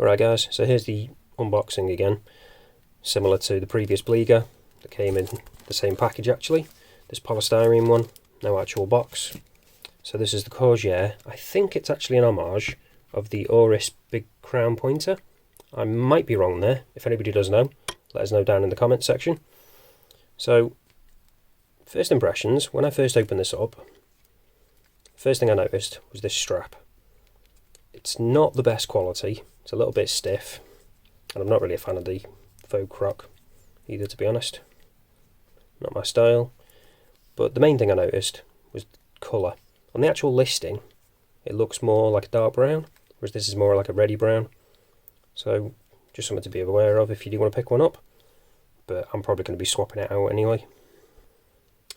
Alright guys, so here's the unboxing again, similar to the previous Bleeger that came in the same package actually. This polystyrene one, no actual box. So this is the Corgeut. I think it's actually an homage of the Oris big crown pointer. I might be wrong there. If anybody does know, let us know down in the comments section. So, first impressions, when I first opened this up, first thing I noticed was this strap. It's not the best quality, it's a little bit stiff, and I'm not really a fan of the faux croc either, to be honest. Not my style. But the main thing I noticed was colour. On the actual listing, it looks more like a dark brown, whereas this is more like a reddy brown. So, just something to be aware of if you do want to pick one up. But I'm probably going to be swapping it out anyway.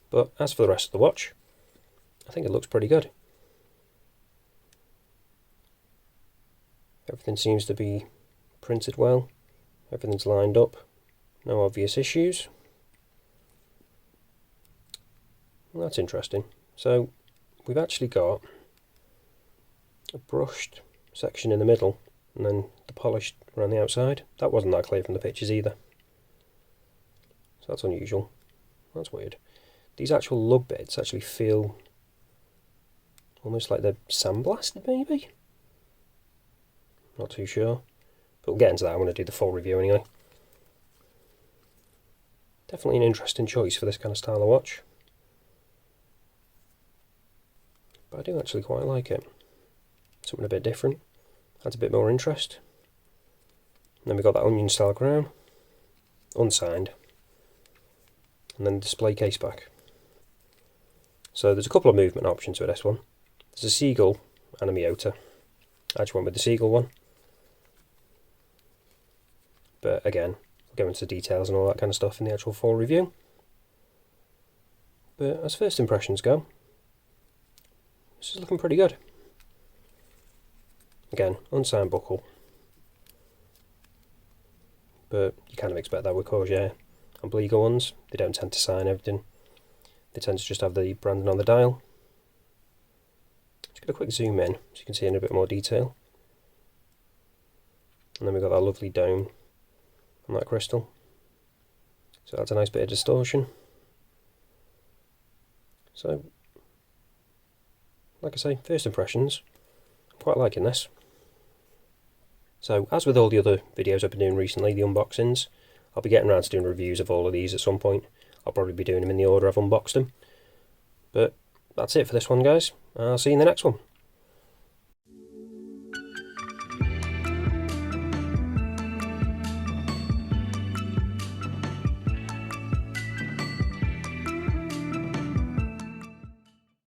But as for the rest of the watch, I think it looks pretty good. Everything seems to be printed well. Everything's lined up. No obvious issues. Well, that's interesting. So, we've actually got a brushed section in the middle and then the polished around the outside. That wasn't that clear from the pictures either. So that's unusual. That's weird. These actual lug bits actually feel almost like they're sandblasted maybe? Not too sure. But we'll get into that when I do the full review anyway. Definitely an interesting choice for this kind of style of watch. But I do actually quite like it. Something a bit different. Adds a bit more interest. And then we've got that onion style crown. Unsigned. And then the display case back. So there's a couple of movement options with this one. There's a seagull and a Miyota. I just went with the seagull one. But again, we'll go into details and all that kind of stuff in the actual full review. But as first impressions go, this is looking pretty good. Again, unsigned buckle. But you kind of expect that with Corgeut and Bleeger ones. They don't tend to sign everything. They tend to just have the branding on the dial. Just get a quick zoom in so you can see in a bit more detail. And then we've got that lovely dome on that crystal. So that's a nice bit of distortion. So, like I say, first impressions, I'm quite liking this. So, as with all the other videos I've been doing recently, the unboxings, I'll be getting around to doing reviews of all of these at some point. I'll probably be doing them in the order I've unboxed them. But that's it for this one, guys. I'll see you in the next one.